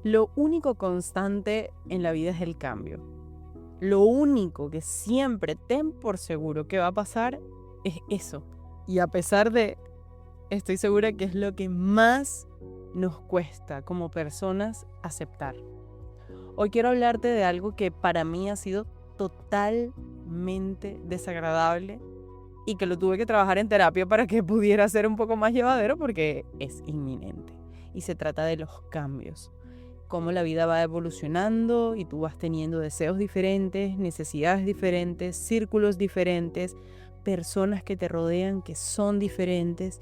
Lo único constante en la vida es el cambio. Lo único que siempre ten por seguro que va a pasar es eso. Y a pesar de, estoy segura que es lo que más nos cuesta como personas aceptar. Hoy quiero hablarte de algo que para mí ha sido totalmente desagradable y que lo tuve que trabajar en terapia para que pudiera ser un poco más llevadero porque es inminente. Y se trata de los cambios. Cómo la vida va evolucionando y tú vas teniendo deseos diferentes, necesidades diferentes, círculos diferentes, personas que te rodean que son diferentes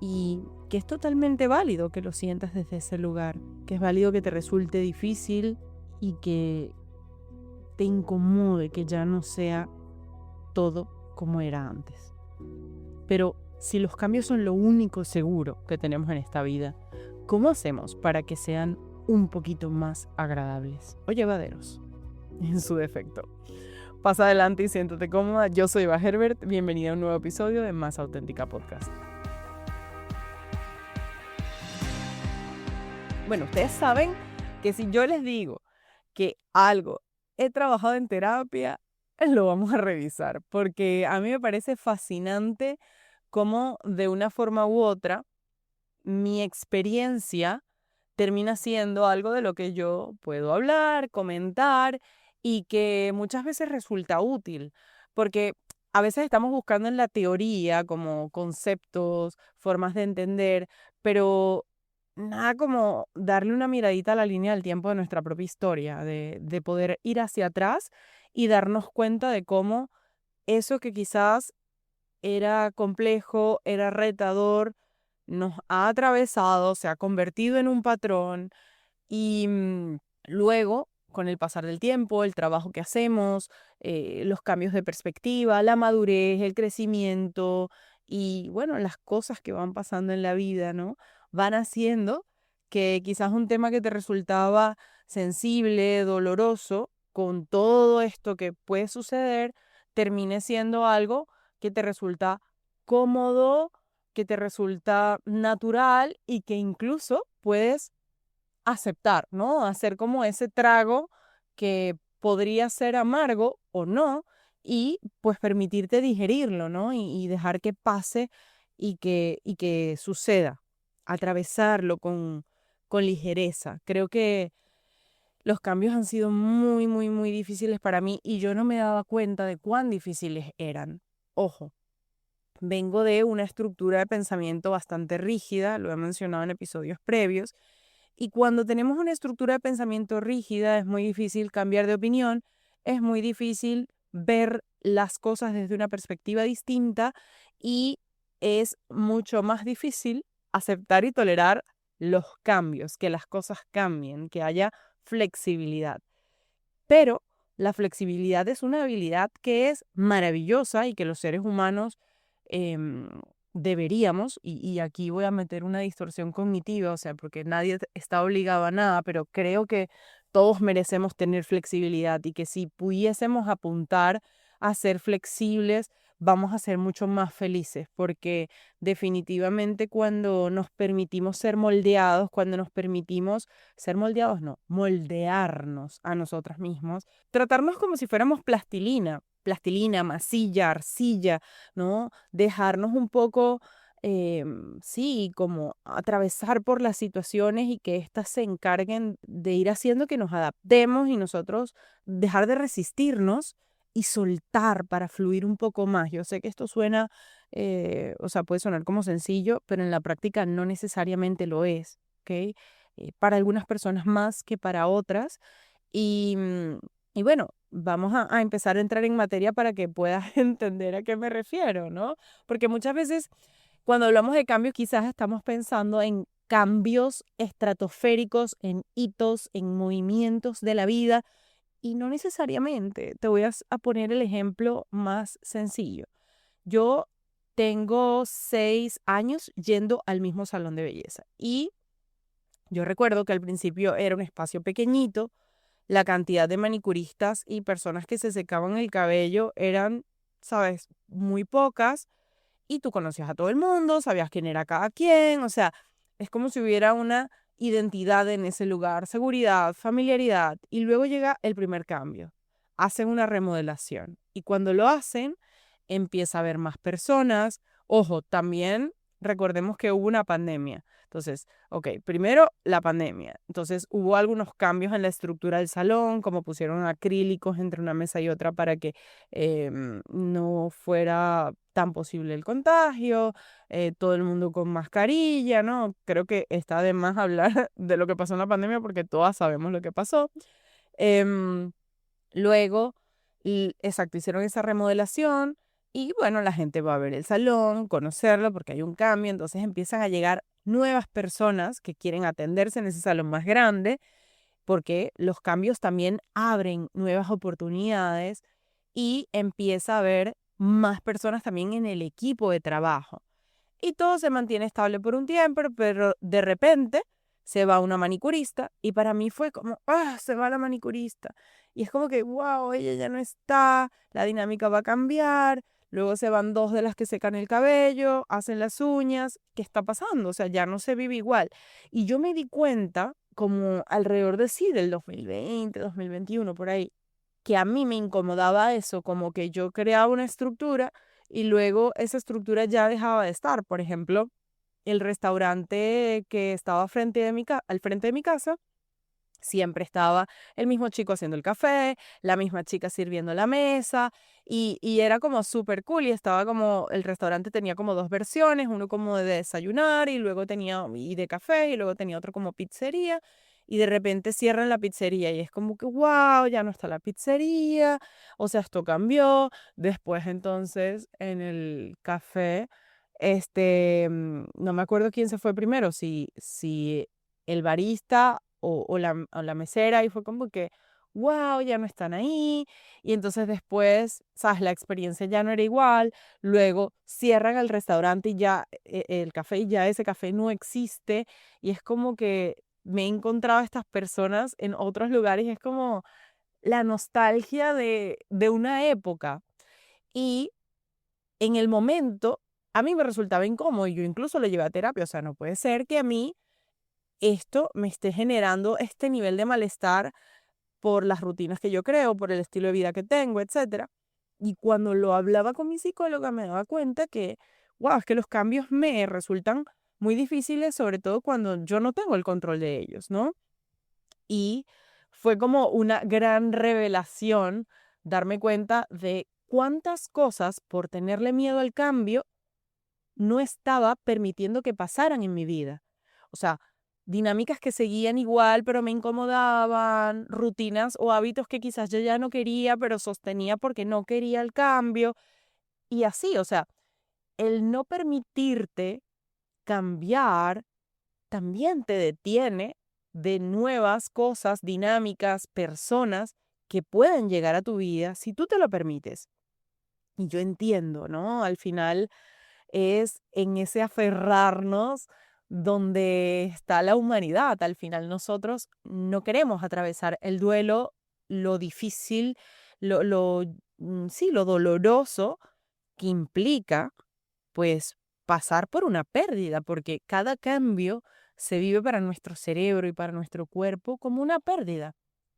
y que es totalmente válido que lo sientas desde ese lugar, que es válido que te resulte difícil y que te incomode que ya no sea todo como era antes. Pero si los cambios son lo único seguro que tenemos en esta vida, ¿cómo hacemos para que sean un poquito más agradables o llevaderos en su defecto? Pasa adelante y siéntate cómoda. Yo soy Eva Herbert. Bienvenida a un nuevo episodio de Más Auténtica Podcast. Bueno, ustedes saben que si yo les digo que algo he trabajado en terapia, lo vamos a revisar, porque a mí me parece fascinante cómo de una forma u otra mi experiencia termina siendo algo de lo que yo puedo hablar, comentar y que muchas veces resulta útil, porque a veces estamos buscando en la teoría como conceptos, formas de entender, pero nada como darle una miradita a la línea del tiempo de nuestra propia historia, de poder ir hacia atrás y darnos cuenta de cómo eso que quizás era complejo, era retador, nos ha atravesado, se ha convertido en un patrón y luego, con el pasar del tiempo, el trabajo que hacemos, los cambios de perspectiva, la madurez, el crecimiento y bueno, las cosas que van pasando en la vida, ¿no? Van haciendo que quizás un tema que te resultaba sensible, doloroso, con todo esto que puede suceder, termine siendo algo que te resulta cómodo, que te resulta natural y que incluso puedes aceptar, ¿no? Hacer como ese trago que podría ser amargo o no y pues permitirte digerirlo, ¿no? Y dejar que pase y que suceda, atravesarlo con ligereza. Creo que los cambios han sido muy, muy, muy difíciles para mí y yo no me daba cuenta de cuán difíciles eran. Ojo, vengo de una estructura de pensamiento bastante rígida, lo he mencionado en episodios previos, y cuando tenemos una estructura de pensamiento rígida es muy difícil cambiar de opinión, es muy difícil ver las cosas desde una perspectiva distinta y es mucho más difícil aceptar y tolerar los cambios, que las cosas cambien, que haya flexibilidad. Pero la flexibilidad es una habilidad que es maravillosa y que los seres humanos em, deberíamos, y aquí voy a meter una distorsión cognitiva, o sea, porque nadie está obligado a nada, pero creo que todos merecemos tener flexibilidad y que si pudiésemos apuntar a ser flexibles, vamos a ser mucho más felices, porque definitivamente cuando nos permitimos ser moldeados, cuando nos permitimos ser moldeados, no, moldearnos a nosotros mismos, tratarnos como si fuéramos plastilina, masilla, arcilla, ¿no? Dejarnos un poco, sí, como atravesar por las situaciones y que éstas se encarguen de ir haciendo que nos adaptemos y nosotros dejar de resistirnos y soltar para fluir un poco más. Yo sé que esto suena, o sea, puede sonar como sencillo, pero en la práctica no necesariamente lo es, ¿ok? Para algunas personas más que para otras. Y, y bueno, vamos a empezar a entrar en materia para que puedas entender a qué me refiero, ¿no? Porque muchas veces cuando hablamos de cambios quizás estamos pensando en cambios estratosféricos, en hitos, en movimientos de la vida y no necesariamente. Te voy a poner el ejemplo más sencillo. Yo tengo 6 años yendo al mismo salón de belleza y yo recuerdo que al principio era un espacio pequeñito, la cantidad de manicuristas y personas que se secaban el cabello eran, sabes, muy pocas y tú conocías a todo el mundo, sabías quién era cada quien, o sea, es como si hubiera una identidad en ese lugar, seguridad, familiaridad, y luego llega el primer cambio. Hacen una remodelación y cuando lo hacen, empieza a haber más personas. Ojo, también recordemos que hubo una pandemia. Entonces, ok, primero la pandemia. Entonces hubo algunos cambios en la estructura del salón, como pusieron acrílicos entre una mesa y otra para que no fuera tan posible el contagio, todo el mundo con mascarilla, ¿no? Creo que está de más hablar de lo que pasó en la pandemia porque todas sabemos lo que pasó. Em, Luego, exacto, hicieron esa remodelación y bueno, la gente va a ver el salón, conocerlo porque hay un cambio, entonces empiezan a llegar nuevas personas que quieren atenderse en ese salón más grande porque los cambios también abren nuevas oportunidades y empieza a haber más personas también en el equipo de trabajo. Y todo se mantiene estable por un tiempo, pero de repente se va una manicurista y para mí fue como, se va la manicurista. Y es como que, wow, ella ya no está, la dinámica va a cambiar. Luego se van dos de las que secan el cabello, hacen las uñas. ¿Qué está pasando? O sea, ya no se vive igual. Y yo me di cuenta, como alrededor de sí, del 2020, 2021, por ahí, que a mí me incomodaba eso, como que yo creaba una estructura y luego esa estructura ya dejaba de estar. Por ejemplo, el restaurante que estaba al frente de mi casa, siempre estaba el mismo chico haciendo el café, la misma chica sirviendo la mesa y era como súper cool y estaba como, el restaurante tenía como dos versiones, uno como de desayunar y luego tenía, y de café y luego tenía otro como pizzería y de repente cierran la pizzería y es como que, wow, ya no está la pizzería, o sea, esto cambió. Después entonces en el café, no me acuerdo quién se fue primero, si el barista o la mesera y fue como que, wow, ya no están ahí. Y entonces después, ¿sabes? La experiencia ya no era igual. Luego cierran el restaurante y ya el café, y ya ese café no existe. Y es como que me he encontrado a estas personas en otros lugares y es como la nostalgia de una época. Y en el momento, a mí me resultaba incómodo y yo incluso lo llevé a terapia. O sea, no puede ser que a mí esto me esté generando este nivel de malestar por las rutinas que yo creo, por el estilo de vida que tengo, etcétera. Y cuando lo hablaba con mi psicóloga me daba cuenta que, wow, es que los cambios me resultan muy difíciles, sobre todo cuando yo no tengo el control de ellos, ¿no? Y fue como una gran revelación darme cuenta de cuántas cosas por tenerle miedo al cambio no estaba permitiendo que pasaran en mi vida. O sea, dinámicas que seguían igual, pero me incomodaban, rutinas o hábitos que quizás yo ya no quería, pero sostenía porque no quería el cambio. Y así, o sea, el no permitirte cambiar también te detiene de nuevas cosas, dinámicas, personas que pueden llegar a tu vida si tú te lo permites. Y yo entiendo, ¿no? Al final es en ese aferrarnos donde está la humanidad. Al final nosotros no queremos atravesar el duelo, lo difícil, sí, lo doloroso que implica, pues, pasar por una pérdida, porque cada cambio se vive para nuestro cerebro y para nuestro cuerpo como una pérdida,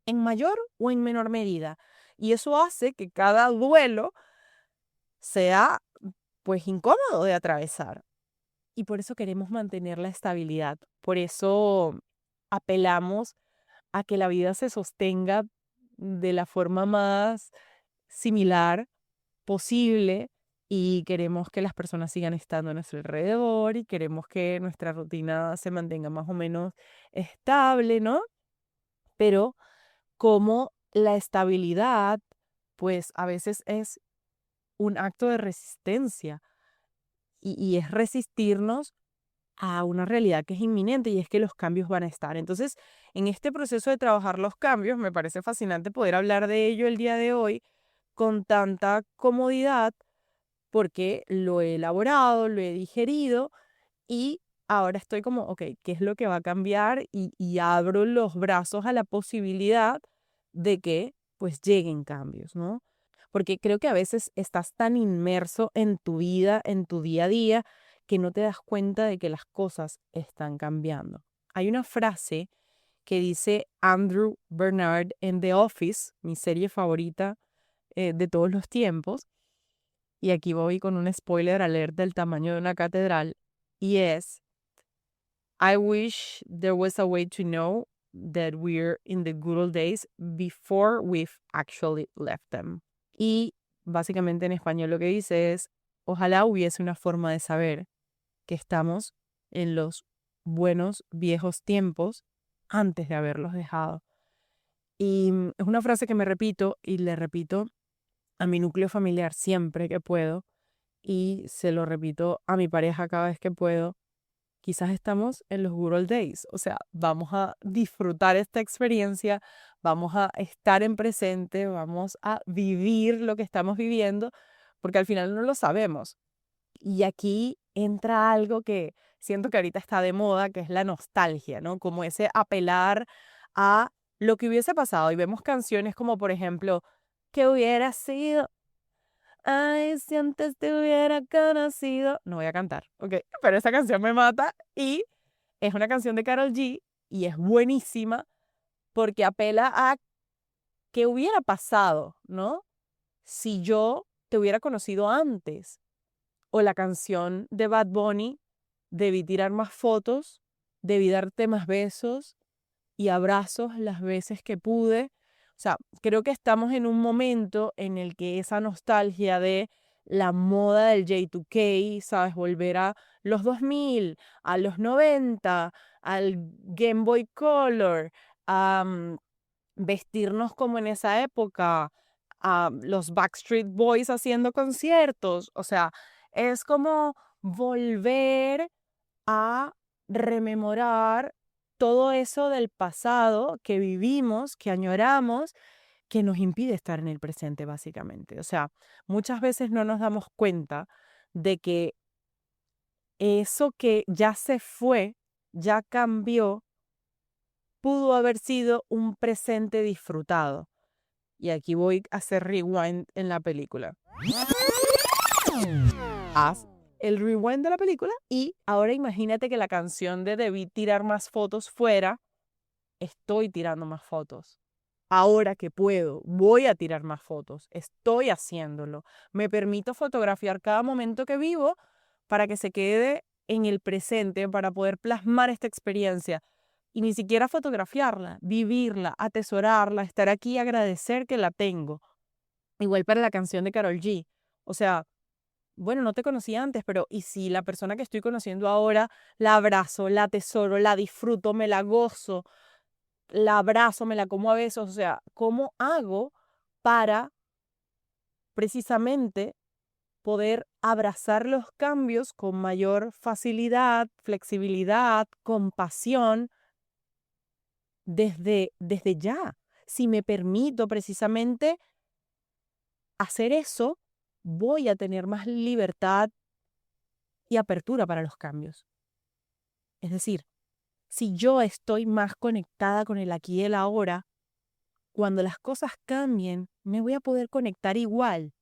en mayor o en menor medida. Y eso hace que cada duelo sea, pues, incómodo de atravesar. Y por eso queremos mantener la estabilidad. Por eso apelamos a que la vida se sostenga de la forma más similar posible y queremos que las personas sigan estando a nuestro alrededor y queremos que nuestra rutina se mantenga más o menos estable, ¿no? Pero como la estabilidad, pues a veces es un acto de resistencia y es resistirnos a una realidad que es inminente y es que los cambios van a estar. Entonces, en este proceso de trabajar los cambios, me parece fascinante poder hablar de ello el día de hoy con tanta comodidad porque lo he elaborado, lo he digerido y ahora estoy como, ok, ¿qué es lo que va a cambiar? Y abro los brazos a la posibilidad de que pues lleguen cambios, ¿no? Porque creo que a veces estás tan inmerso en tu vida, en tu día a día, que no te das cuenta de que las cosas están cambiando. hay una frase que dice Andrew Bernard en The Office, mi serie favorita de todos los tiempos, y aquí voy con un spoiler alert del tamaño de una catedral, y es, I wish there was a way to know that we're in the good old days before we've actually left them. Y básicamente en español lo que dice es, ojalá hubiese una forma de saber que estamos en los buenos viejos tiempos antes de haberlos dejado. Y es una frase que me repito y le repito a mi núcleo familiar siempre que puedo y se lo repito a mi pareja cada vez que puedo. Quizás estamos en los good old days, o sea, vamos a disfrutar esta experiencia, vamos a estar en presente, vamos a vivir lo que estamos viviendo, porque al final no lo sabemos. Y aquí entra algo que siento que ahorita está de moda, que es la nostalgia, ¿no? Como ese apelar a lo que hubiese pasado. Y vemos canciones como, por ejemplo, ¿qué hubiera sido? Ay, si antes te hubiera conocido. No voy a cantar, ¿ok? Pero esa canción me mata y es una canción de Karol G y es buenísima porque apela a qué hubiera pasado, ¿no? Si yo te hubiera conocido antes. O la canción de Bad Bunny, debí tirar más fotos, debí darte más besos y abrazos las veces que pude. O sea, creo que estamos en un momento en el que esa nostalgia de la moda del J2K, ¿sabes? Volver a los 2000, a los 90, al Game Boy Color, a vestirnos como en esa época, a los Backstreet Boys haciendo conciertos. O sea, es como volver a rememorar todo eso del pasado que vivimos, que añoramos, que nos impide estar en el presente, básicamente. O sea, muchas veces no nos damos cuenta de que eso que ya se fue, ya cambió, pudo haber sido un presente disfrutado. Y aquí voy a hacer rewind en la película. Haz el rewind de la película y ahora imagínate que la canción de Debí tirar más fotos fuera, estoy tirando más fotos. Ahora que puedo, voy a tirar más fotos. Estoy haciéndolo. Me permito fotografiar cada momento que vivo para que se quede en el presente, para poder plasmar esta experiencia. Y ni siquiera fotografiarla, vivirla, atesorarla, estar aquí y agradecer que la tengo. Igual para la canción de Karol G. O sea, bueno, no te conocí antes, pero ¿y si la persona que estoy conociendo ahora la abrazo, la atesoro, la disfruto, me la gozo, la abrazo, me la como a besos? O sea, ¿cómo hago para precisamente poder abrazar los cambios con mayor facilidad, flexibilidad, compasión desde ya? Si me permito precisamente hacer eso, voy a tener más libertad y apertura para los cambios. Es decir, si yo estoy más conectada con el aquí y el ahora, cuando las cosas cambien, me voy a poder conectar igual.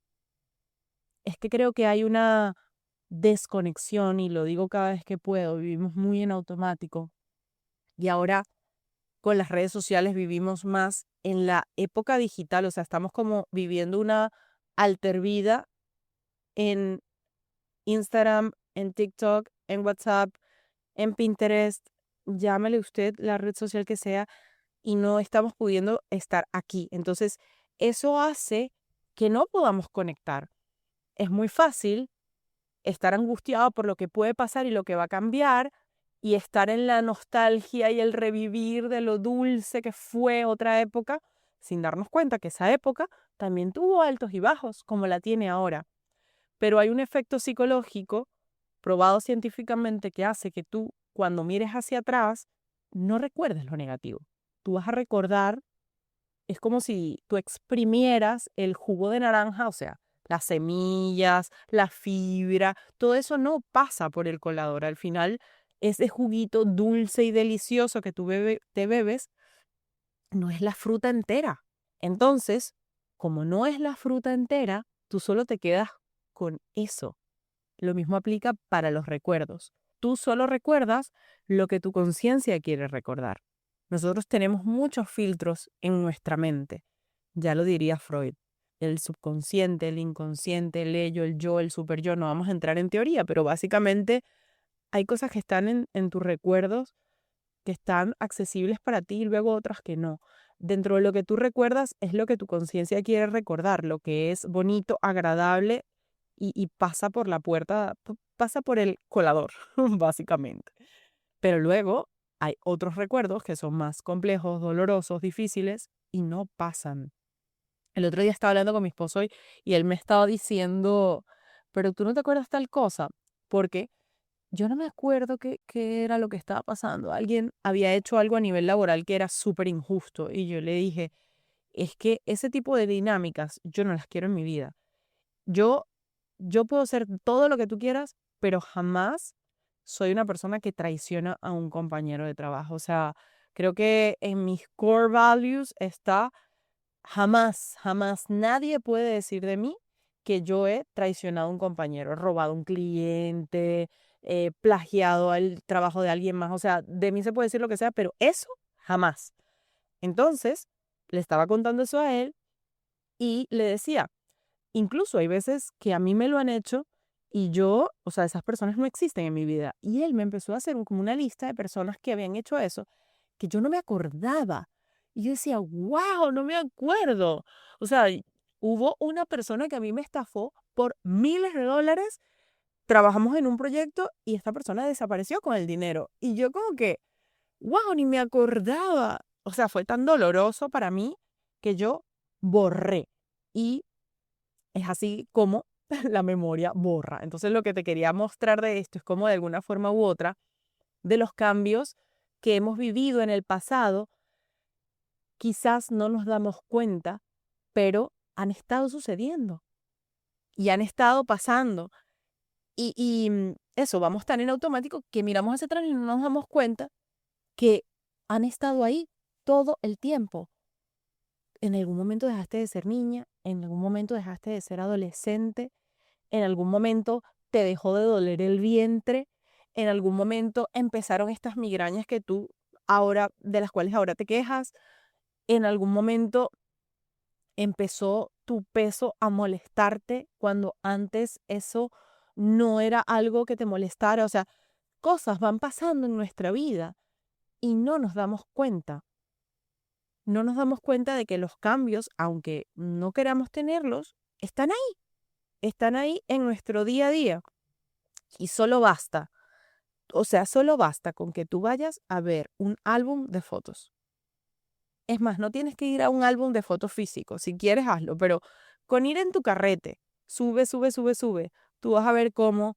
Es que creo que hay una desconexión, y lo digo cada vez que puedo, vivimos muy en automático. Y ahora con las redes sociales vivimos más en la época digital, o sea, estamos como viviendo una alter vida en Instagram, en TikTok, en WhatsApp, en Pinterest, llámele usted la red social que sea, y no estamos pudiendo estar aquí. Entonces, eso hace que no podamos conectar. Es muy fácil estar angustiado por lo que puede pasar y lo que va a cambiar y estar en la nostalgia y el revivir de lo dulce que fue otra época, sin darnos cuenta que esa época también tuvo altos y bajos, como la tiene ahora. Pero hay un efecto psicológico probado científicamente que hace que tú, cuando mires hacia atrás, no recuerdes lo negativo. Tú vas a recordar, es como si tú exprimieras el jugo de naranja, o sea, las semillas, la fibra, todo eso no pasa por el colador. Al final, ese juguito dulce y delicioso que tú te bebes, no es la fruta entera. Entonces, como no es la fruta entera, tú solo te quedas con eso. Lo mismo aplica para los recuerdos. tú solo recuerdas lo que tu conciencia quiere recordar. Nosotros tenemos muchos filtros en nuestra mente, ya lo diría Freud. El subconsciente, el inconsciente, el ello, el yo, el super yo. No vamos a entrar en teoría, pero básicamente hay cosas que están en tus recuerdos que están accesibles para ti y luego otras que no. Dentro de lo que tú recuerdas es lo que tu conciencia quiere recordar, lo que es bonito, agradable y pasa por la puerta, pasa por el colador, básicamente. Pero luego hay otros recuerdos que son más complejos, dolorosos, difíciles y no pasan. El otro día estaba hablando con mi esposo y él me estaba diciendo, pero tú no te acuerdas tal cosa, porque yo no me acuerdo qué era lo que estaba pasando. Alguien había hecho algo a nivel laboral que era súper injusto y yo le dije, es que ese tipo de dinámicas yo no las quiero en mi vida. Yo, yo puedo ser todo lo que tú quieras, pero jamás soy una persona que traiciona a un compañero de trabajo. O sea, creo que en mis core values está jamás, jamás nadie puede decir de mí que yo he traicionado a un compañero, robado a un cliente, plagiado el trabajo de alguien más. O sea, de mí se puede decir lo que sea, pero eso jamás. Entonces, le estaba contando eso a él y le decía, incluso hay veces que a mí me lo han hecho y yo, o sea, esas personas no existen en mi vida. Y él me empezó a hacer como una lista de personas que habían hecho eso, que yo no me acordaba. Y yo decía, wow, no me acuerdo. O sea, hubo una persona que a mí me estafó por miles de dólares. Trabajamos en un proyecto y esta persona desapareció con el dinero. Y yo como que, wow, ni me acordaba. O sea, fue tan doloroso para mí que yo borré. Y es así como la memoria borra. Entonces lo que te quería mostrar de esto es como de alguna forma u otra, de los cambios que hemos vivido en el pasado, quizás no nos damos cuenta, pero han estado sucediendo y han estado pasando. Eso, vamos tan en automático que miramos hacia atrás y no nos damos cuenta que han estado ahí todo el tiempo. En algún momento dejaste de ser niña, en algún momento dejaste de ser adolescente, en algún momento te dejó de doler el vientre, en algún momento empezaron estas migrañas que tú ahora, de las cuales ahora te quejas, en algún momento empezó tu peso a molestarte cuando antes eso no era algo que te molestara. O sea, cosas van pasando en nuestra vida y no nos damos cuenta. No nos damos cuenta de que los cambios, aunque no queramos tenerlos, están ahí en nuestro día a día. Y solo basta, o sea, solo basta con que tú vayas a ver un álbum de fotos. Es más, no tienes que ir a un álbum de fotos físico, si quieres hazlo, pero con ir en tu carrete, sube, sube, sube, sube, tú vas a ver cómo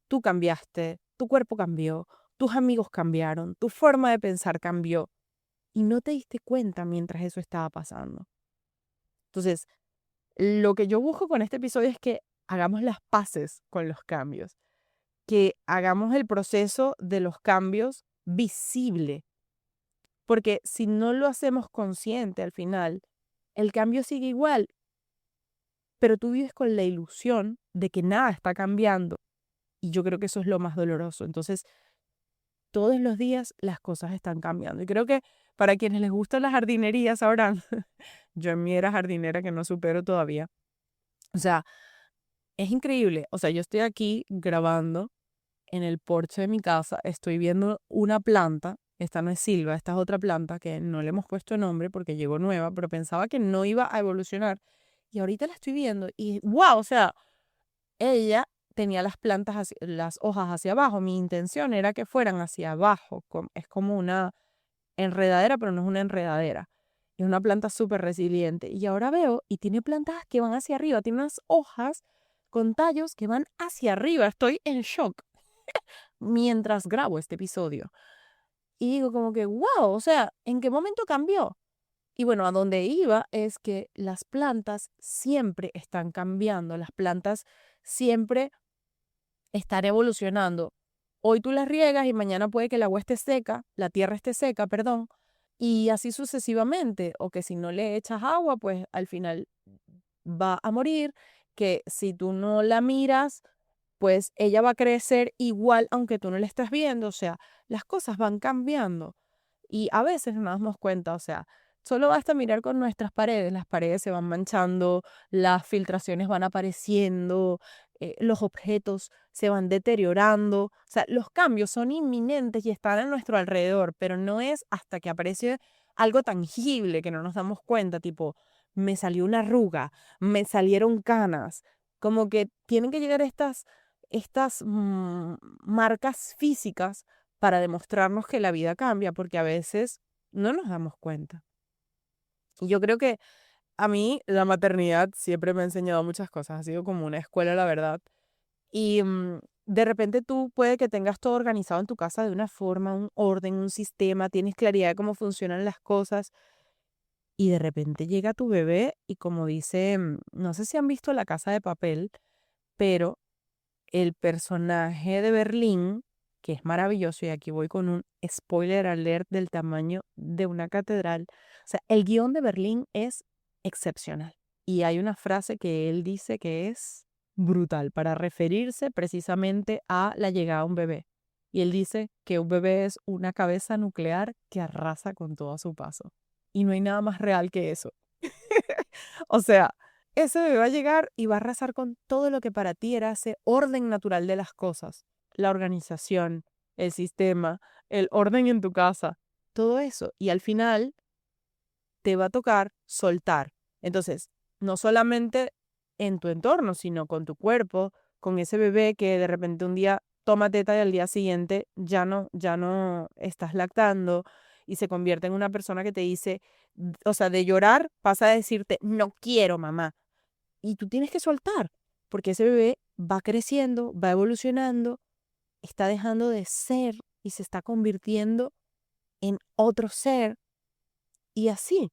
tú cambiaste, tu cuerpo cambió, tus amigos cambiaron, tu forma de pensar cambió y no te diste cuenta mientras eso estaba pasando. Entonces, lo que yo busco con este episodio es que hagamos las paces con los cambios, que hagamos el proceso de los cambios visible, porque si no lo hacemos consciente al final, el cambio sigue igual, pero tú vives con la ilusión de que nada está cambiando y yo creo que eso es lo más doloroso. Entonces, todos los días las cosas están cambiando y creo que para quienes les gustan las jardinerías sabrán, yo en mi era jardinera que no supero todavía, o sea, es increíble, o sea, yo estoy aquí grabando en el porche de mi casa, estoy viendo una planta, esta no es Silva, esta es otra planta que no le hemos puesto nombre porque llegó nueva, pero pensaba que no iba a evolucionar y ahorita la estoy viendo y wow, o sea, ella tenía las plantas, las hojas hacia abajo, mi intención era que fueran hacia abajo, es como una enredadera, pero no es una enredadera, es una planta súper resiliente y ahora veo y tiene plantas que van hacia arriba, tiene unas hojas con tallos que van hacia arriba, estoy en shock mientras grabo este episodio. Y digo como que, wow, o sea, ¿en qué momento cambió? Y bueno, a donde iba es que las plantas siempre están cambiando, las plantas siempre están evolucionando. Hoy tú las riegas y mañana puede que el agua esté seca, la tierra esté seca, perdón, y así sucesivamente. O que si no le echas agua, pues al final va a morir, que si tú no la miras, pues ella va a crecer igual aunque tú no la estés viendo. O sea, las cosas van cambiando y a veces no nos damos cuenta. O sea, solo basta mirar con nuestras paredes. Las paredes se van manchando, las filtraciones van apareciendo, los objetos se van deteriorando. O sea, los cambios son inminentes y están a nuestro alrededor, pero no es hasta que aparece algo tangible que no nos damos cuenta, tipo, me salió una arruga, me salieron canas. Como que tienen que llegar estas marcas físicas para demostrarnos que la vida cambia, porque a veces no nos damos cuenta. Y yo creo que a mí la maternidad siempre me ha enseñado muchas cosas, ha sido como una escuela, la verdad. Y de repente tú puede que tengas todo organizado en tu casa de una forma, un orden, un sistema, tienes claridad de cómo funcionan las cosas y de repente llega tu bebé y como dice, no sé si han visto La Casa de Papel, pero el personaje de Berlín, que es maravilloso, y aquí voy con un spoiler alert del tamaño de una catedral. O sea, el guión de Berlín es excepcional. Y hay una frase que él dice que es brutal para referirse precisamente a la llegada de un bebé. Y él dice que un bebé es una cabeza nuclear que arrasa con todo a su paso. Y no hay nada más real que eso. O sea, ese bebé va a llegar y va a arrasar con todo lo que para ti era ese orden natural de las cosas. La organización, el sistema, el orden en tu casa, todo eso. Y al final te va a tocar soltar. Entonces, no solamente en tu entorno, sino con tu cuerpo, con ese bebé que de repente un día toma teta y al día siguiente ya no estás lactando y se convierte en una persona que te dice, o sea, de llorar pasa a decirte, no quiero, mamá. Y tú tienes que soltar, porque ese bebé va creciendo, va evolucionando, está dejando de ser y se está convirtiendo en otro ser y así.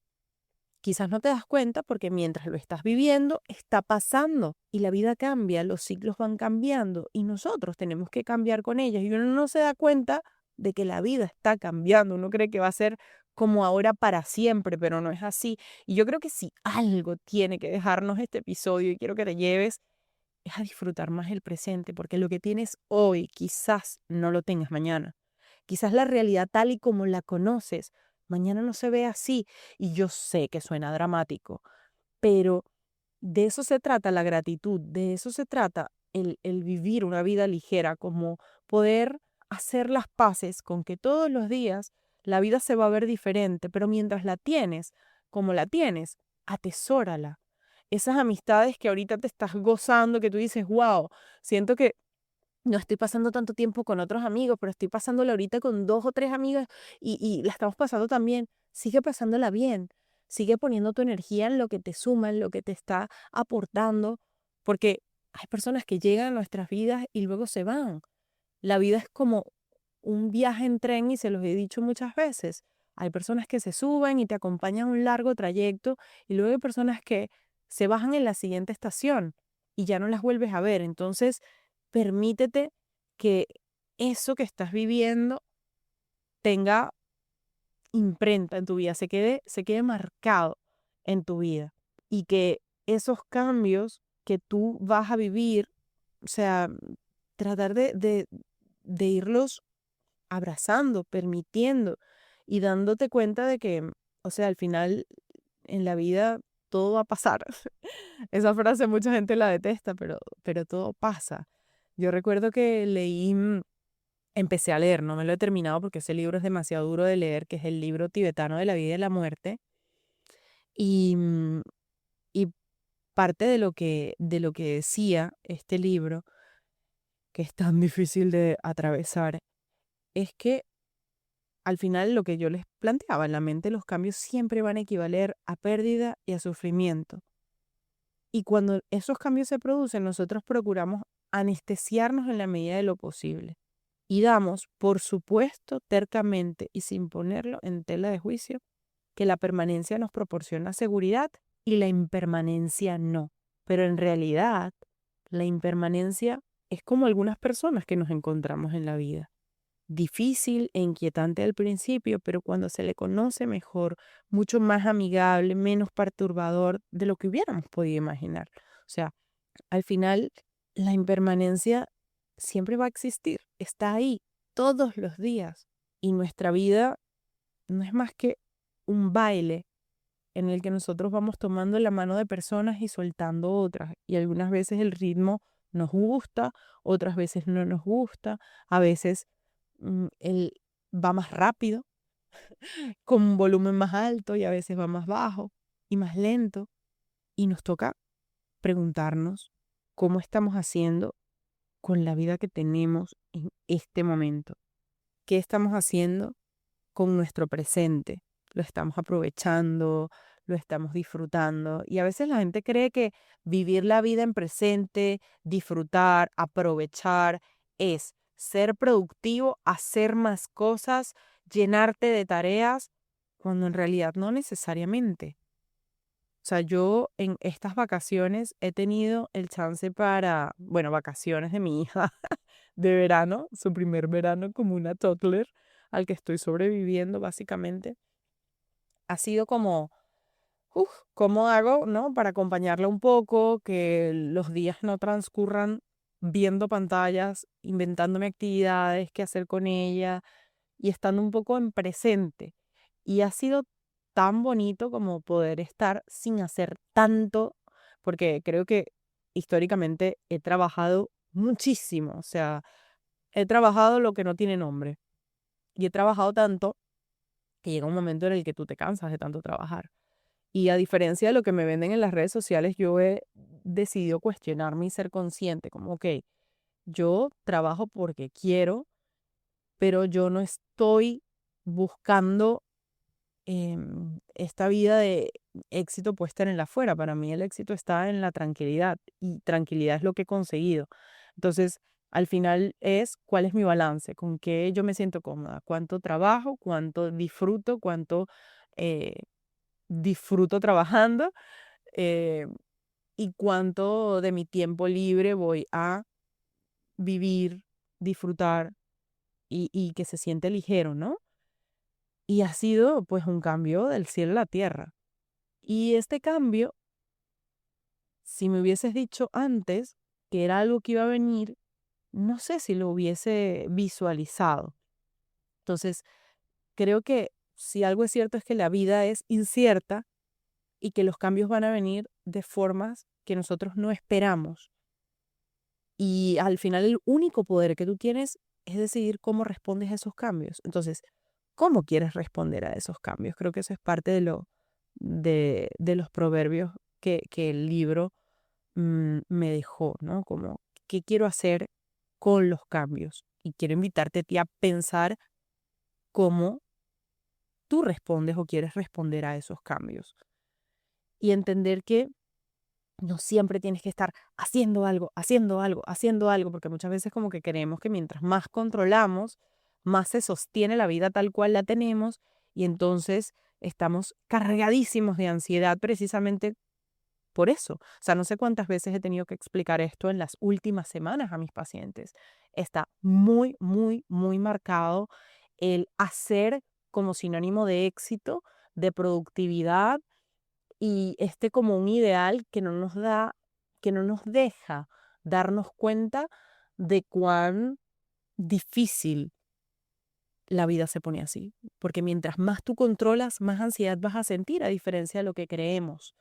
Quizás no te das cuenta porque mientras lo estás viviendo, está pasando y la vida cambia, los ciclos van cambiando y nosotros tenemos que cambiar con ellas. Y uno no se da cuenta de que la vida está cambiando. Uno cree que va a ser como ahora para siempre, pero no es así. Y yo creo que si algo tiene que dejarnos este episodio y quiero que te lleves, es a disfrutar más el presente, porque lo que tienes hoy quizás no lo tengas mañana. Quizás la realidad tal y como la conoces, mañana no se ve así. Y yo sé que suena dramático, pero de eso se trata la gratitud, de eso se trata el vivir una vida ligera, como poder hacer las paces con que todos los días la vida se va a ver diferente, pero mientras la tienes, como la tienes, atesórala. Esas amistades que ahorita te estás gozando, que tú dices, wow, siento que no estoy pasando tanto tiempo con otros amigos, pero estoy pasándola ahorita con 2 o 3 amigas y la estamos pasando también. Sigue pasándola bien. Sigue poniendo tu energía en lo que te suma, en lo que te está aportando, porque hay personas que llegan a nuestras vidas y luego se van. La vida es como un viaje en tren y se los he dicho muchas veces. Hay personas que se suben y te acompañan un largo trayecto y luego hay personas que se bajan en la siguiente estación y ya no las vuelves a ver. Entonces, permítete que eso que estás viviendo tenga imprenta en tu vida, se quede marcado en tu vida y que esos cambios que tú vas a vivir, o sea, tratar de irlos abrazando, permitiendo y dándote cuenta de que, o sea, al final en la vida todo va a pasar. Esa frase mucha gente la detesta, pero todo pasa. Yo recuerdo que empecé a leer, no me lo he terminado porque ese libro es demasiado duro de leer, que es el libro tibetano de la vida y la muerte. Y, y parte de lo que decía este libro, que es tan difícil de atravesar, es que al final lo que yo les planteaba en la mente, los cambios siempre van a equivaler a pérdida y a sufrimiento. Y cuando esos cambios se producen, nosotros procuramos anestesiarnos en la medida de lo posible. Y damos, por supuesto, tercamente y sin ponerlo en tela de juicio, que la permanencia nos proporciona seguridad y la impermanencia no. Pero en realidad, la impermanencia es como algunas personas que nos encontramos en la vida. Difícil e inquietante al principio, pero cuando se le conoce mejor, mucho más amigable, menos perturbador de lo que hubiéramos podido imaginar. O sea, al final, la impermanencia siempre va a existir, está ahí todos los días. Y nuestra vida no es más que un baile en el que nosotros vamos tomando la mano de personas y soltando otras. Y algunas veces el ritmo nos gusta, otras veces no nos gusta, a veces él va más rápido, con un volumen más alto y a veces va más bajo y más lento. Y nos toca preguntarnos cómo estamos haciendo con la vida que tenemos en este momento. ¿Qué estamos haciendo con nuestro presente? ¿Lo estamos aprovechando? ¿Lo estamos disfrutando? Y a veces la gente cree que vivir la vida en presente, disfrutar, aprovechar, es ser productivo, hacer más cosas, llenarte de tareas, cuando en realidad no necesariamente. O sea, yo en estas vacaciones he tenido el chance para, bueno, vacaciones de mi hija de verano, su primer verano como una toddler al que estoy sobreviviendo básicamente. Ha sido como, ¿cómo hago, no? Para acompañarla un poco, que los días no transcurran viendo pantallas, inventándome actividades, qué hacer con ella y estando un poco en presente. Y ha sido tan bonito como poder estar sin hacer tanto, porque creo que históricamente he trabajado muchísimo, o sea, he trabajado lo que no tiene nombre y he trabajado tanto que llega un momento en el que tú te cansas de tanto trabajar. Y a diferencia de lo que me venden en las redes sociales, yo he decidido cuestionarme y ser consciente, como, ok, yo trabajo porque quiero, pero yo no estoy buscando esta vida de éxito puesta en el afuera. Para mí el éxito está en la tranquilidad y tranquilidad es lo que he conseguido. Entonces, al final es cuál es mi balance, con qué yo me siento cómoda, cuánto trabajo, cuánto disfruto, cuánto eh, disfruto trabajando eh, y cuánto de mi tiempo libre voy a vivir, disfrutar y que se siente ligero, ¿no? Y ha sido pues un cambio del cielo a la tierra. Y este cambio, si me hubieses dicho antes que era algo que iba a venir, no sé si lo hubiese visualizado. Entonces, creo que si algo es cierto es que la vida es incierta y que los cambios van a venir de formas que nosotros no esperamos. Y al final el único poder que tú tienes es decidir cómo respondes a esos cambios. Entonces, ¿cómo quieres responder a esos cambios? Creo que eso es parte de los proverbios que el libro me dejó, ¿no? Como, ¿qué quiero hacer con los cambios? Y quiero invitarte a ti a pensar cómo tú respondes o quieres responder a esos cambios. Y entender que no siempre tienes que estar haciendo algo, haciendo algo, haciendo algo, porque muchas veces como que creemos que mientras más controlamos, más se sostiene la vida tal cual la tenemos y entonces estamos cargadísimos de ansiedad precisamente por eso. O sea, no sé cuántas veces he tenido que explicar esto en las últimas semanas a mis pacientes. Está muy, muy, muy marcado el hacer como sinónimo de éxito, de productividad y como un ideal que no nos da, que no nos deja darnos cuenta de cuán difícil la vida se pone así. Porque mientras más tú controlas, más ansiedad vas a sentir, a diferencia de lo que creemos.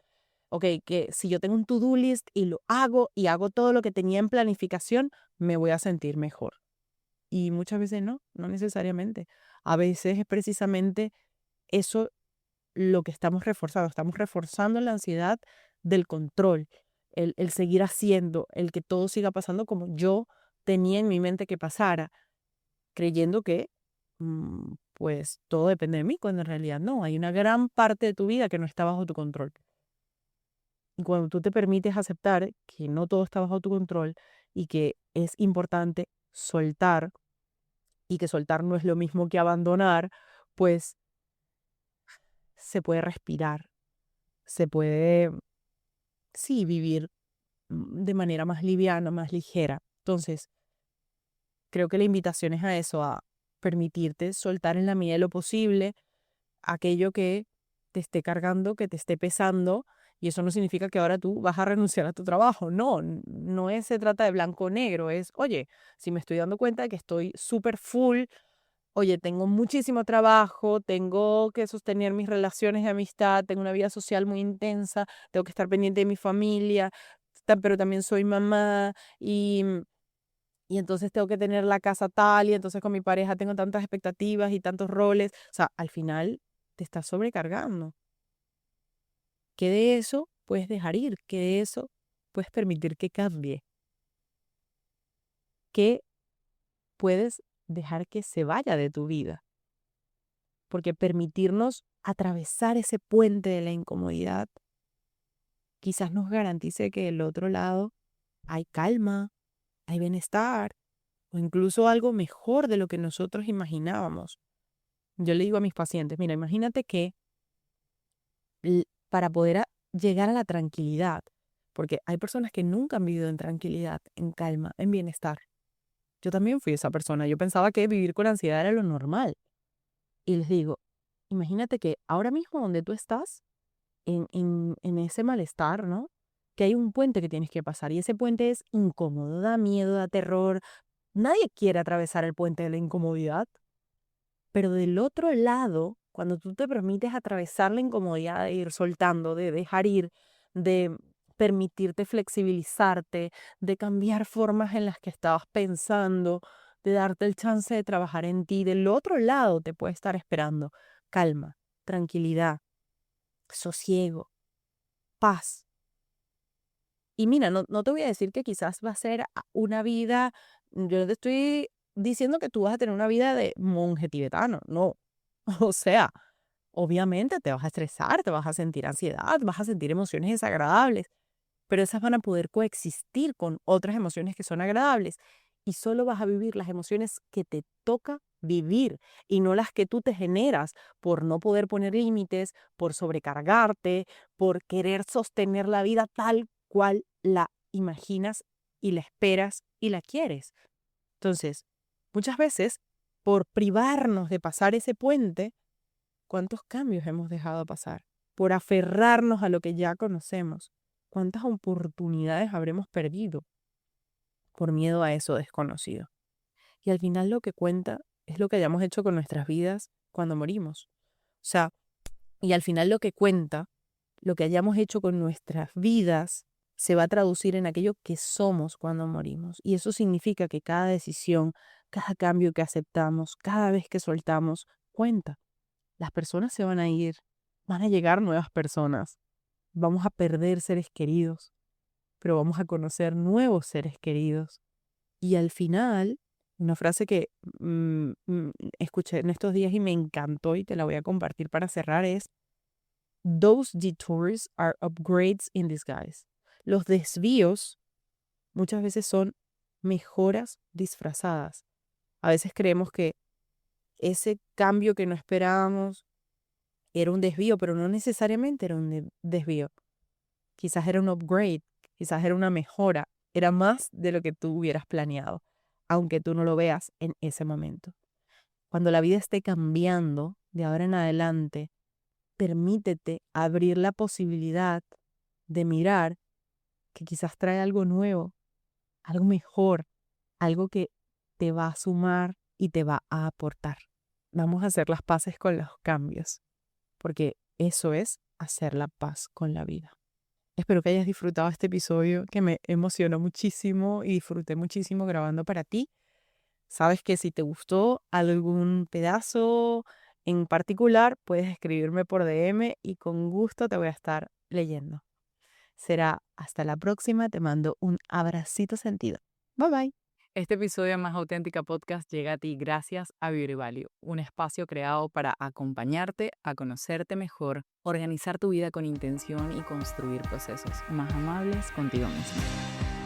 Ok, que si yo tengo un to-do list y lo hago y hago todo lo que tenía en planificación, me voy a sentir mejor. Y muchas veces no, no necesariamente. A veces es precisamente eso lo que estamos reforzando la ansiedad del control, el seguir haciendo, el que todo siga pasando como yo tenía en mi mente que pasara, creyendo que pues todo depende de mí, cuando en realidad no, hay una gran parte de tu vida que no está bajo tu control. Y cuando tú te permites aceptar que no todo está bajo tu control y que es importante soltar y que soltar no es lo mismo que abandonar, pues se puede respirar, se puede, sí, vivir de manera más liviana, más ligera. Entonces, creo que la invitación es a eso, a permitirte soltar en la medida de lo posible aquello que te esté cargando, que te esté pesando Y eso no significa que ahora tú vas a renunciar a tu trabajo. No, se trata de blanco o negro. Es, oye, si me estoy dando cuenta de que estoy súper full, oye, tengo muchísimo trabajo, tengo que sostener mis relaciones de amistad, tengo una vida social muy intensa, tengo que estar pendiente de mi familia, pero también soy mamá y, y entonces tengo que tener la casa tal y entonces con mi pareja tengo tantas expectativas y tantos roles. O sea, al final te estás sobrecargando. ¿Qué de eso puedes dejar ir? ¿Qué de eso puedes permitir que cambie? ¿Qué puedes dejar que se vaya de tu vida? Porque permitirnos atravesar ese puente de la incomodidad quizás nos garantice que del otro lado hay calma, hay bienestar o incluso algo mejor de lo que nosotros imaginábamos. Yo le digo a mis pacientes, mira, imagínate que para poder llegar a la tranquilidad, porque hay personas que nunca han vivido en tranquilidad, en calma, en bienestar. Yo también fui esa persona. Yo pensaba que vivir con ansiedad era lo normal. Y les digo, imagínate que ahora mismo donde tú estás, en ese malestar, ¿no? Que hay un puente que tienes que pasar y ese puente es incómodo, da miedo, da terror. Nadie quiere atravesar el puente de la incomodidad, pero del otro lado, cuando tú te permites atravesar la incomodidad de ir soltando, de dejar ir, de permitirte flexibilizarte, de cambiar formas en las que estabas pensando, de darte el chance de trabajar en ti, del otro lado te puede estar esperando calma, tranquilidad, sosiego, paz. Y mira, no te voy a decir que quizás va a ser una vida, yo no te estoy diciendo que tú vas a tener una vida de monje tibetano, no. O sea, obviamente te vas a estresar, te vas a sentir ansiedad, vas a sentir emociones desagradables, pero esas van a poder coexistir con otras emociones que son agradables y solo vas a vivir las emociones que te toca vivir y no las que tú te generas por no poder poner límites, por sobrecargarte, por querer sostener la vida tal cual la imaginas y la esperas y la quieres. Entonces, muchas veces, por privarnos de pasar ese puente, ¿cuántos cambios hemos dejado pasar? Por aferrarnos a lo que ya conocemos. ¿Cuántas oportunidades habremos perdido por miedo a eso desconocido? Y al final lo que cuenta es lo que hayamos hecho con nuestras vidas cuando morimos. O sea, y al final lo que cuenta, lo que hayamos hecho con nuestras vidas, se va a traducir en aquello que somos cuando morimos. Y eso significa que cada decisión, cada cambio que aceptamos, cada vez que soltamos, cuenta. Las personas se van a ir, van a llegar nuevas personas, vamos a perder seres queridos, pero vamos a conocer nuevos seres queridos. Y al final, una frase que escuché en estos días y me encantó y te la voy a compartir para cerrar es, Those detours are upgrades in disguise. Los desvíos muchas veces son mejoras disfrazadas. A veces creemos que ese cambio que no esperábamos era un desvío, pero no necesariamente era un desvío. Quizás era un upgrade, quizás era una mejora, era más de lo que tú hubieras planeado, aunque tú no lo veas en ese momento. Cuando la vida esté cambiando de ahora en adelante, permítete abrir la posibilidad de mirar que quizás trae algo nuevo, algo mejor, algo que te va a sumar y te va a aportar. Vamos a hacer las paces con los cambios, porque eso es hacer la paz con la vida. Espero que hayas disfrutado este episodio que me emocionó muchísimo y disfruté muchísimo grabando para ti. Sabes que si te gustó algún pedazo en particular, puedes escribirme por DM y con gusto te voy a estar leyendo. Será hasta la próxima. Te mando un abracito sentido. Bye bye. Este episodio de Más Auténtica Podcast llega a ti gracias a Beauty Value, un espacio creado para acompañarte a conocerte mejor, organizar tu vida con intención y construir procesos más amables contigo mismo.